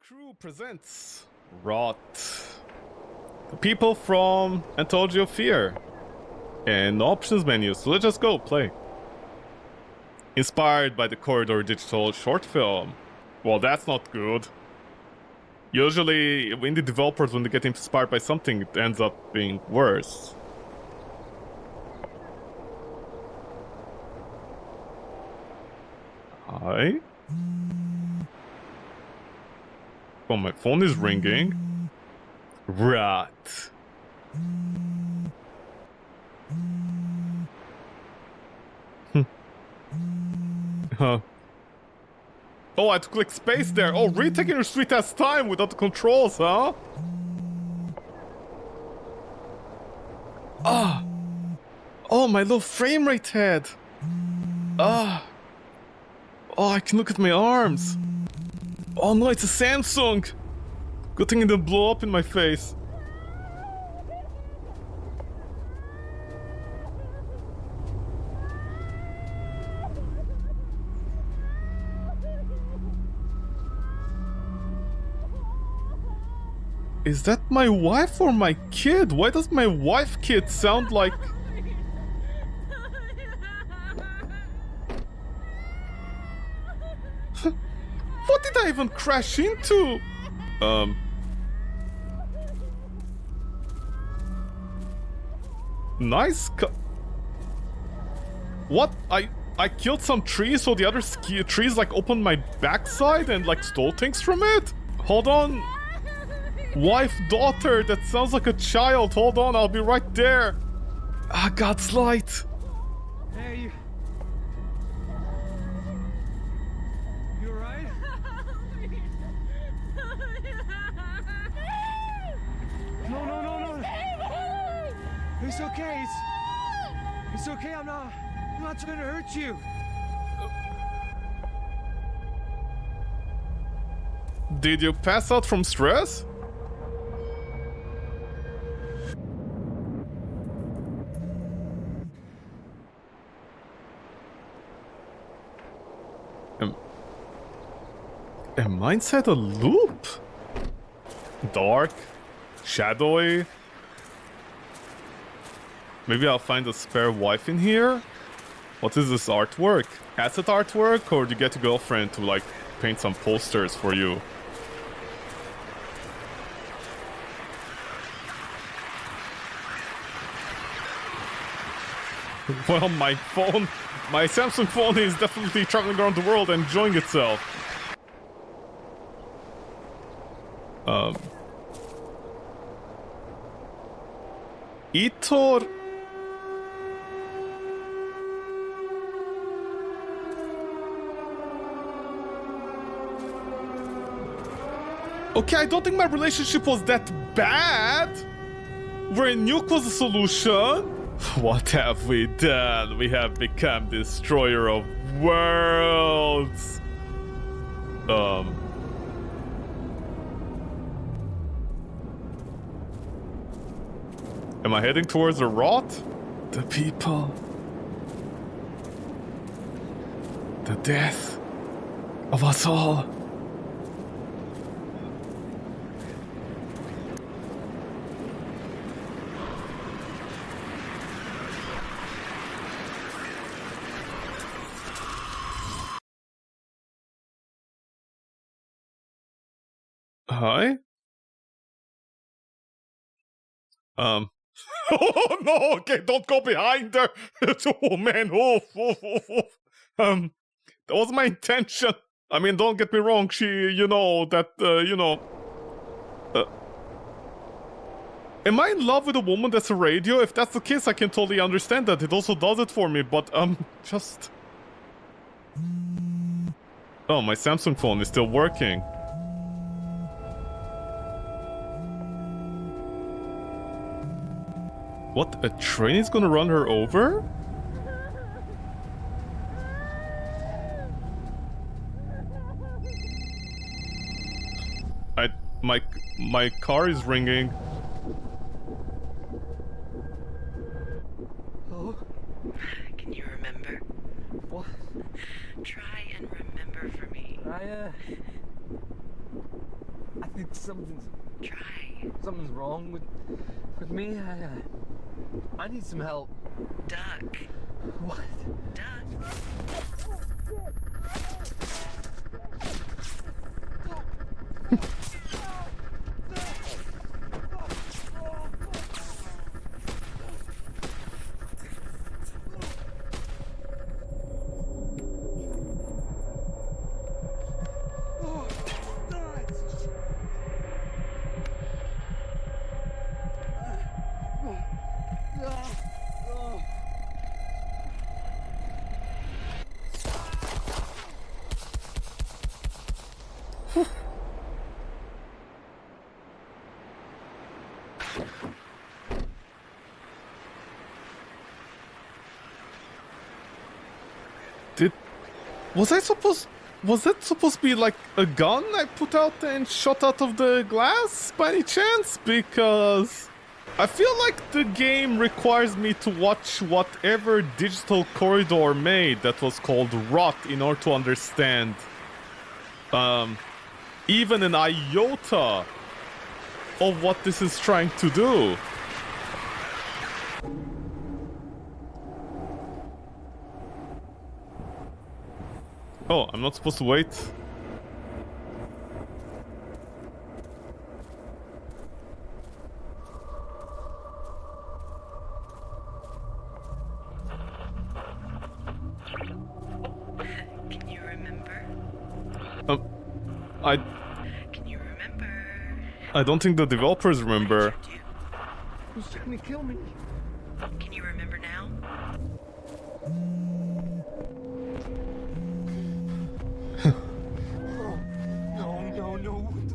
Crew presents Rot. The people from Anthology of Fear. And the options menu, so let's just go play. Inspired by the Corridor Digital short film. Well, that's not good. Usually, indie developers, when they get inspired by something, it ends up being worse. Hi? Oh, my phone is ringing. Rat. Huh. Oh, I had to click space there. Oh, really taking your sweet ass time without the controls, huh? Ah. Oh, my low frame rate head. Ah. Oh, I can look at my arms. Oh no, it's a Samsung. Good thing it didn't blow up in my face. Is that my wife or my kid? Why does my wife kid sound like... What did I even crash into? Nice What? I killed some trees so the other trees like opened my backside and like stole things from it? Hold on. Wife, daughter, that sounds like a child. Hold on, I'll be right there. Ah, God's light. Hey, you alright? No. It's okay. It's okay. I'm not trying to hurt you. Did you pass out from stress? Am I inside a loop? Dark? Shadowy? Maybe I'll find a spare wife in here? What is this artwork? Asset artwork? Or do you get a girlfriend to like paint some posters for you? Well, my Samsung phone is definitely traveling around the world and enjoying itself. Itor... Okay, I don't think my relationship was that bad. Where a nuke was a solution. What have we done? We have become destroyer of worlds. Am I heading towards the rot? The people. The death of us all. Hi? Oh no, okay, don't go behind her. Oh man, that was my intention. I mean, don't get me wrong, she, you know, that, am I in love with a woman that's a radio? If that's the case, I can totally understand that. It also does it for me, but, just... Oh, my Samsung phone is still working. What? A train is gonna run her over? My car is ringing. Oh? Can you remember? What? Try and remember for me. think Try. something's wrong with me. I need some help. Duck. What? Duck. Was that supposed to be like a gun I put out and shot out of the glass by any chance? Because I feel like the game requires me to watch whatever digital corridor made that was called Rot in order to understand even an iota of what this is trying to do. Oh, I'm not supposed to wait. Can you remember? Can you remember? I don't think the developers remember. What did you Who's trying to kill me? do? Can you remember now? No. What the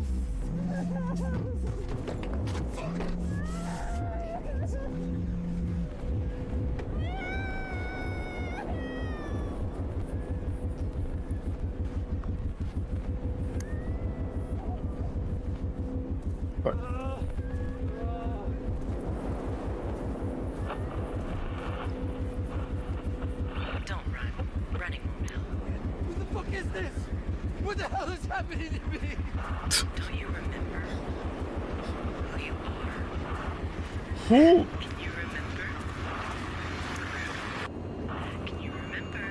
Don't run. Running won't help. What the fuck is this? What the hell is happening to me? Don't you remember who you are? Who? Can you remember? Can you remember?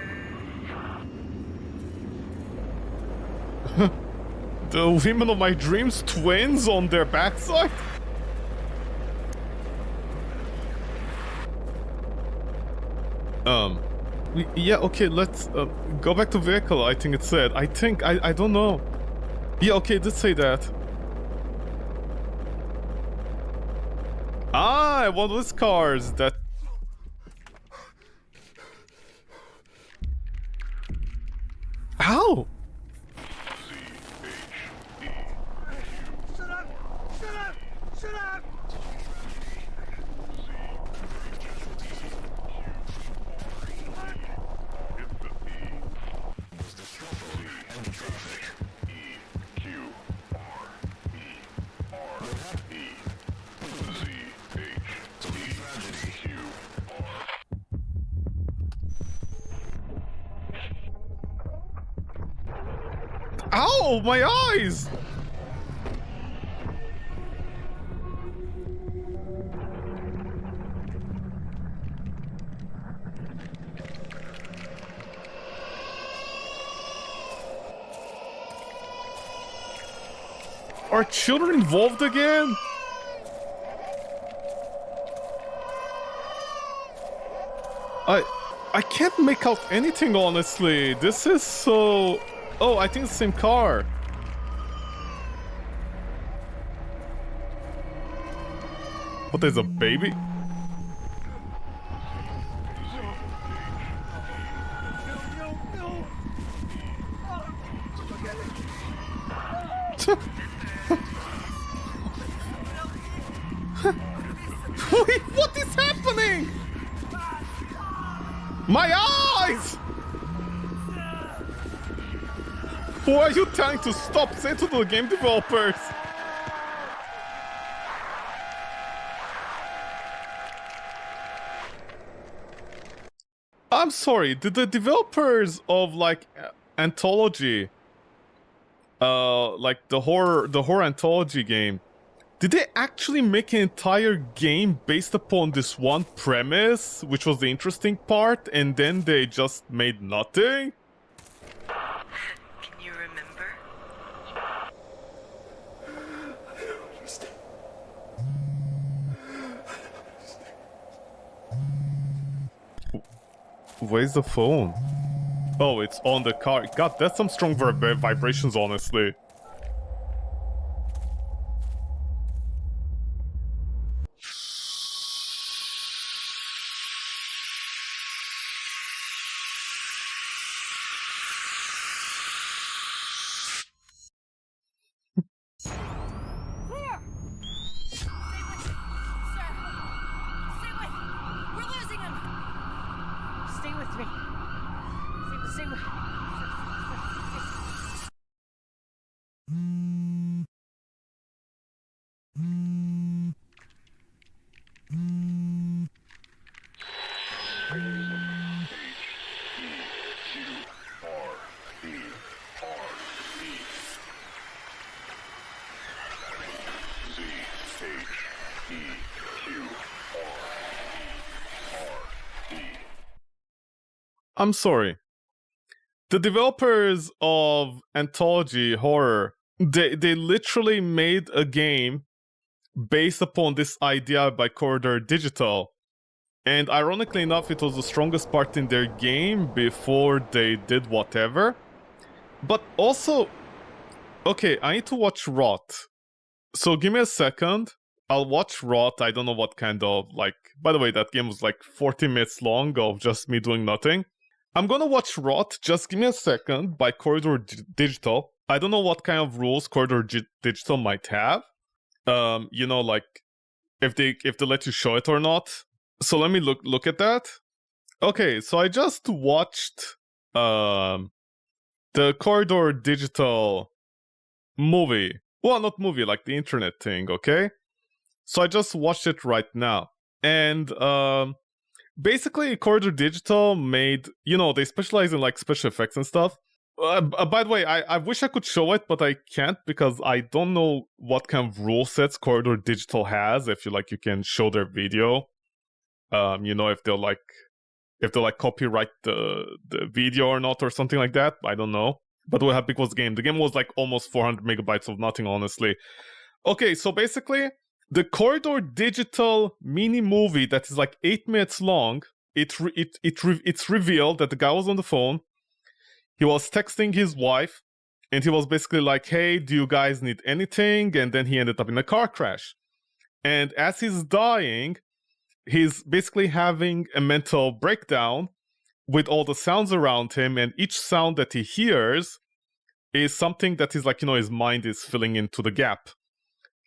The women of my dreams twins on their backside? Yeah, okay, let's go back to vehicle, I think it said. I don't know. Yeah, okay, it did say that. Ah, one of those cars that... Ow! Shut up! Shut up! Shut up! Ow, my eyes! Are children involved again? I can't make out anything, honestly. This is so... Oh, I think it's the same car. But there's a baby? No! Wait, what is happening? My eyes! Who are you trying to stop? Say to the game developers. I'm sorry, did the developers of like Anthology like the horror anthology game. Did they actually make an entire game based upon this one premise, which was the interesting part, and then they just made nothing? Can you remember? Where's the phone? Oh, it's on the car. God, that's some strong vibrations, honestly. I'm sorry. The developers of Anthology Horror, they literally made a game based upon this idea by Corridor Digital. And ironically enough, it was the strongest part in their game before they did whatever. But also, okay, I need to watch Rot. So give me a second. I'll watch Rot. I don't know what kind of, like... By the way, that game was like 40 minutes long of just me doing nothing. I'm gonna watch Rot. Just give me a second by Corridor Digital. I don't know what kind of rules Corridor Digital might have. You know, like, if they let you show it or not. So let me look at that. Okay, so I just watched the Corridor Digital movie. Well, not movie, like the internet thing, okay? So I just watched it right now. And basically Corridor Digital made, you know, they specialize in like special effects and stuff. By the way, I wish I could show it, but I can't because I don't know what kind of rule sets Corridor Digital has. If you like, you can show their video. You know, if they'll like copyright the video or not or something like that. I don't know. But how big was the game? The game was like almost 400 megabytes of nothing, honestly. Okay, so basically, the Corridor Digital mini movie that is like 8 minutes long. It's revealed that the guy was on the phone. He was texting his wife, and he was basically like, "Hey, do you guys need anything?" And then he ended up in a car crash. And as he's dying, he's basically having a mental breakdown with all the sounds around him, and each sound that he hears is something that is like, you know, his mind is filling into the gap.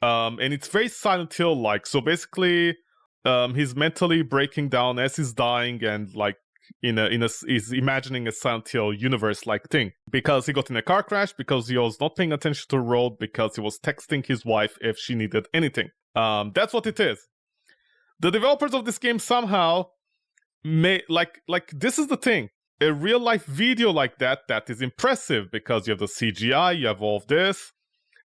And it's very Silent Hill-like. So basically, he's mentally breaking down as he's dying, and like he's imagining a Silent Hill universe-like thing. Because he got in a car crash, because he was not paying attention to the road, because he was texting his wife if she needed anything. That's what it is. The developers of this game somehow made, like this is the thing. A real-life video like that is impressive because you have the CGI, you have all of this.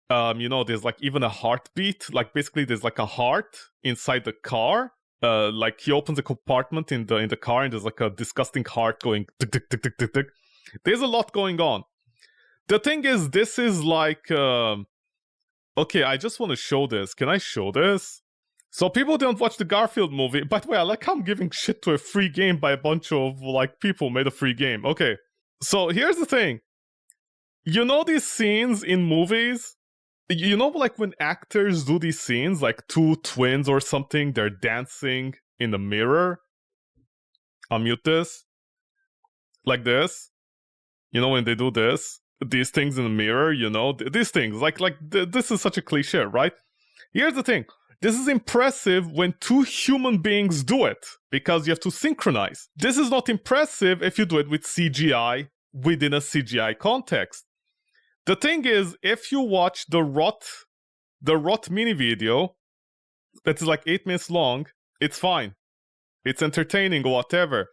You know, there's like even a heartbeat. Like basically there's like a heart inside the car. Like he opens a compartment in the car and there's like a disgusting heart going tick tick tick tick tick tick. There's a lot going on. The thing is, this is like okay, I just want to show this. Can I show this? So people don't watch the Garfield movie. By the way, I like how I'm giving shit to a free game by a bunch of like people made a free game. Okay, so here's the thing. You know these scenes in movies? You know, like when actors do these scenes, like two twins or something, they're dancing in the mirror. I'll mute this. Like this. You know, when they do this, these things in the mirror, you know, these things, this is such a cliche, right? Here's the thing. This is impressive when two human beings do it, because you have to synchronize. This is not impressive if you do it with CGI within a CGI context. The thing is, if you watch the Rot mini video, that is like 8 minutes long, it's fine. It's entertaining or whatever.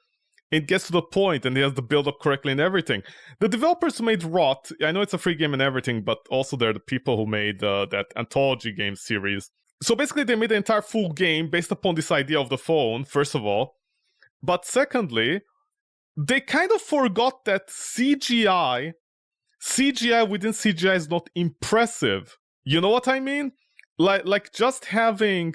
it gets to the point and it has the build up correctly and everything. The developers who made Rot, I know it's a free game and everything, but also they're the people who made that anthology game series. So basically they made the entire full game based upon this idea of the phone, first of all. But secondly, they kind of forgot that CGI within CGI is not impressive. You know what I mean? Like just having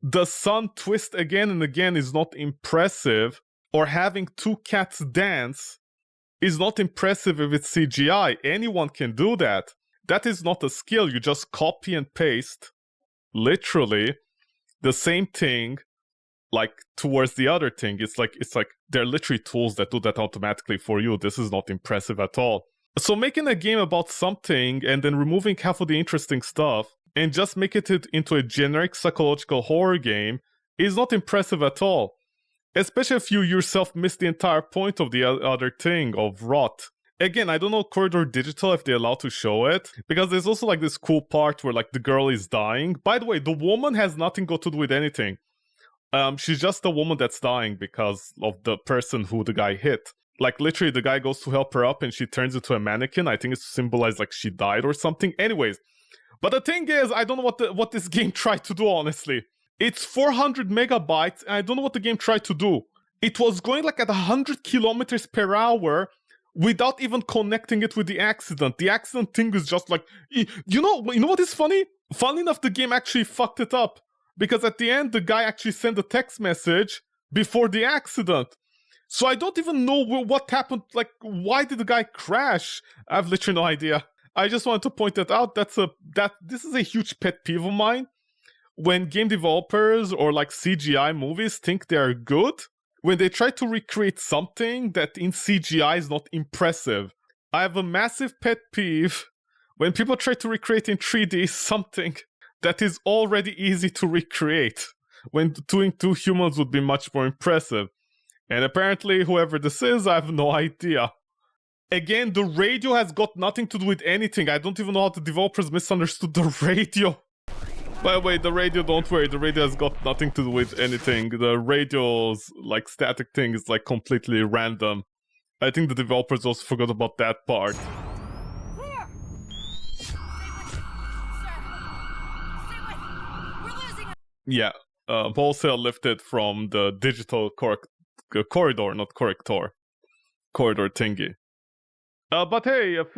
the sun twist again and again is not impressive, or having two cats dance is not impressive if it's CGI. Anyone can do that. That is not a skill. You just copy and paste, literally, the same thing, like towards the other thing. It's like they're literally tools that do that automatically for you. This is not impressive at all. So making a game about something and then removing half of the interesting stuff and just making it into a generic psychological horror game is not impressive at all. Especially if you yourself miss the entire point of the other thing, of Rot. Again, I don't know Corridor Digital if they're allowed to show it, because there's also like this cool part where like the girl is dying. By the way, the woman has nothing to do with anything. She's just a woman that's dying because of the person who the guy hit. Like literally the guy goes to help her up and she turns into a mannequin. I think it's to symbolize like she died or something. Anyways, but the thing is, I don't know what this game tried to do, honestly. It's 400 megabytes and I don't know what the game tried to do. It was going like at 100 kilometers per hour without even connecting it with the accident. The accident thing is just like, you know what is funny? Funny enough, the game actually fucked it up. Because at the end, the guy actually sent a text message before the accident. So I don't even know what happened. Like, why did the guy crash? I have literally no idea. I just wanted to point that out. This is a huge pet peeve of mine. When game developers or like CGI movies think they're good, when they try to recreate something that in CGI is not impressive. I have a massive pet peeve when people try to recreate in 3D something that is already easy to recreate, when doing two humans would be much more impressive. And apparently, whoever this is, I have no idea. Again, the radio has got nothing to do with anything. I don't even know how the developers misunderstood the radio. By the way, the radio, don't worry, the radio has got nothing to do with anything. The radio's, like, static thing is, like, completely random. I think the developers also forgot about that part. Yeah, wholesale lifted from the digital corridor, not corrector. Corridor thingy. But hey, about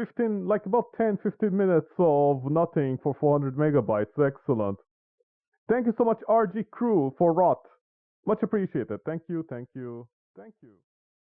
10-15 minutes of nothing for 400 megabytes. Excellent. Thank you so much, RG Crew, for Rot. Much appreciated. Thank you.